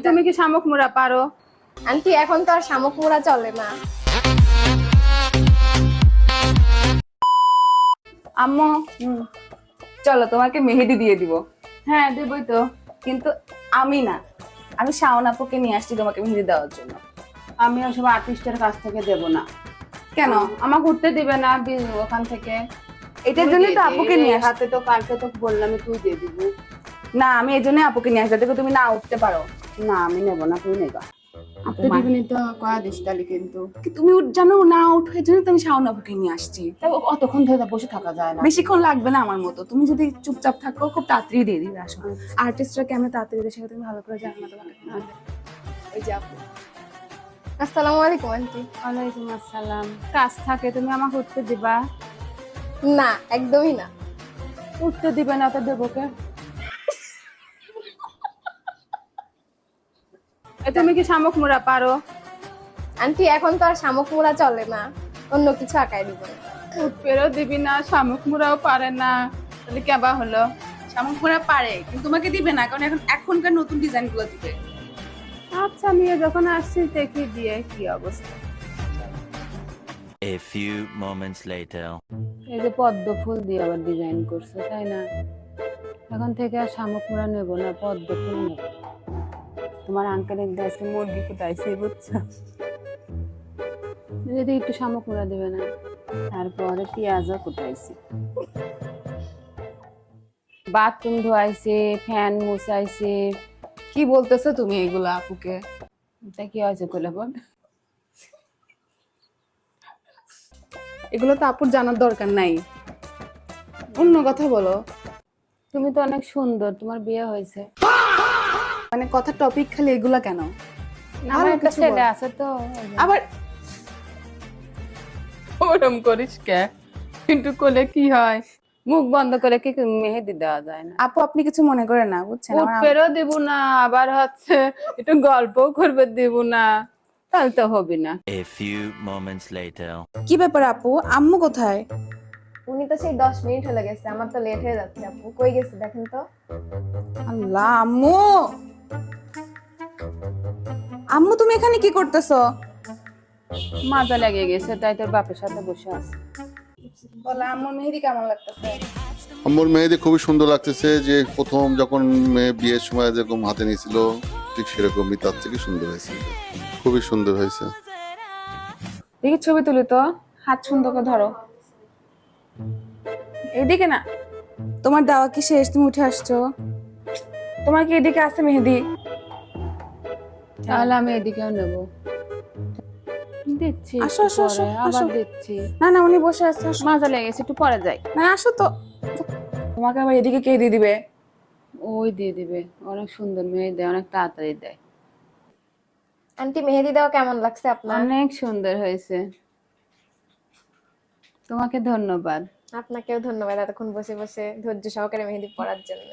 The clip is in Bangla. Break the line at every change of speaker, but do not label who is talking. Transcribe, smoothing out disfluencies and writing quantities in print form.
তুমি কি শামুক মুড়া পারো?
আন্টি এখন তো আর শামুক মোড়া চলে না।
আম্মু,
চলো তোমাকে মেহেদি দিয়ে দিব।
হ্যাঁ দেবই তো।
কিন্তু আমি না, আমি শাওন আপুকে নিয়ে আসছি তোমাকে মেহেদি দেওয়ার জন্য।
আমি ওসব আর্টিস্টের কাছ থেকে দেব না।
কেন?
আমাকে উঠতে দিবে না ওখান থেকে।
এটার জন্য তো আপুকে নিয়ে আসছি।
হাতে তো কালকে তো বললাম তুই দিয়ে দিবি।
না, আমি এই জন্য আপুকে নিয়ে আসছি যাতে তুমি না উঠতে পারো।
না আমি নেব না, তুই নেবা। আপনি
তোমার-
দিবেনি তো কয়া দিস তাহলে কিন্তু।
তুমি জানো না উঠে, এই জন্য তো আমি শাওন আপুকে নিয়ে আসছি।
তা অতক্ষণ ধরে বসে থাকা যায় না।
বেশিক্ষণ লাগবে না আমার মতো, তুমি যদি চুপচাপ থাকো খুব তাড়াতাড়ি দিয়ে দিবে। আসো, আর্টিস্টরা কেমন তাড়াতাড়ি দেয় সেটা তুমি ভালো করে জানো না তোমাকে। এই যে আপু।
আসসালামু আলাইকুম আন্টি।
ওয়ালাইকুম আসসালাম। কাজ থাকে তুমি আমাকে উঠতে দিবা?
না একদমই না।
উঠতে দিবে না তো দেবো কে? তুমি কি শামুক মুড়া পারো?
আন্টি এখন তো আর শামুক মোড়া চলে না, অন্য কিছু আঁকায় দিব।
উঠতেও দিবি না, শামুক মুড়াও পারে না, তাহলে কেবা হলো?
শামুক মুড়া পারে কিন্তু তোমাকে দিবে না, কারণ এখনকার নতুন ডিজাইন গুলো দিবে।
আচ্ছা নিয়ে যখন আসছিস দেখি দিয়ে কি অবস্থা।
A few moments later.
এই যে পদ্ম ফুল দিয়ে আবার ডিজাইন করছে, তাই না? এখন থেকে আর শামুক মুড়া নেবো না, পদ্ম ফুল নেব। তোমার আঙ্কেলের দেশে মুরগি কুটাইছে বুঝছো, যদি একটু শামুক মুড়া দেবে না। তারপরে পেঁয়াজও কুটাইছি, বাথরুম ধোয়াইছে, ফ্যান মুছাইছে।
কি বলতেছো তুমি এগুলা আপুকে?
তা কি হয়েছে কোলে বল?
এগুলো তো আপুর জানার দরকার নাই, অন্য কথা বলো।
তুমি তো অনেক সুন্দর, তোমার বিয়ে হয়েছে।
মানে কথা টপিক খালি এগুলা কেন?
আমার একটা
কিছু
ছেলে
বল।
আছে তো।
আবার
ওরম করিস কে? কিন্তু কোলে কি হয়? মুখ বন্ধ করে কি মেহেদি দেওয়া যায় না?
আপু আপনি কিছু মনে করেন না, বুঝছেন? আমার
উঠতেও দেব না, আবার হচ্ছে একটু গল্পও করবে দেব না, তাহলে তো হবে না।
A few moments later.
কি ব্যাপার আপু, আম্মু কোথায়?
উনি তো সেই 10 মিনিট হয়ে গেছে, আমার তো লেট হয়ে যাচ্ছে। আপু কই গেছে দেখেন তো।
আল্লাহ, আম্মু আম্মু তুমি এখানে কি করতেছো?
মাজা লেগে গেছে, তাই তোর বাপের সাথে বসে আছে।
বলে আম্মুর মেহেদি কেমন লাগতেছে?
আমার মেয়েদের খুবই সুন্দর লাগতেছে, যে প্রথম যখন মেয়ে বিয়ের সময় যেরকম হাতে নিয়েছিল ঠিক সেরকমই, তার থেকে সুন্দর হয়েছে, খুবই সুন্দর হয়েছে।
দেখি ছবি তুলি তো, হাত সুন্দর করে ধরো। এদিকে না, তোমার দাওয়া কি শেষ? তুমি উঠে আসছো? তোমার কি এদিকে আছে মেহেদি?
তাহলে আমি এদিকেও নেব। দিচ্ছি
আসো,
একটু
আসো, আসো,
পরে, আবার
আসো।
দিচ্ছি।
না না, উনি বসে আছে, আসো।
মাজা লেগে গেছে, একটু পরে যাই।
না আসো তো। তোমাকে আবার এদিকে কে দিয়ে দিবে?
ওই দিয়ে দিবে, অনেক সুন্দর মেহেদি, অনেক তাড়াতাড়ি দেয়।
আন্টি মেহেদি দেওয়া কেমন লাগছে আপনার?
অনেক সুন্দর হয়েছে, তোমাকে ধন্যবাদ।
আপনাকেও ধন্যবাদ এতক্ষণ বসে বসে ধৈর্য সহকারে মেহেদি পড়ার জন্য।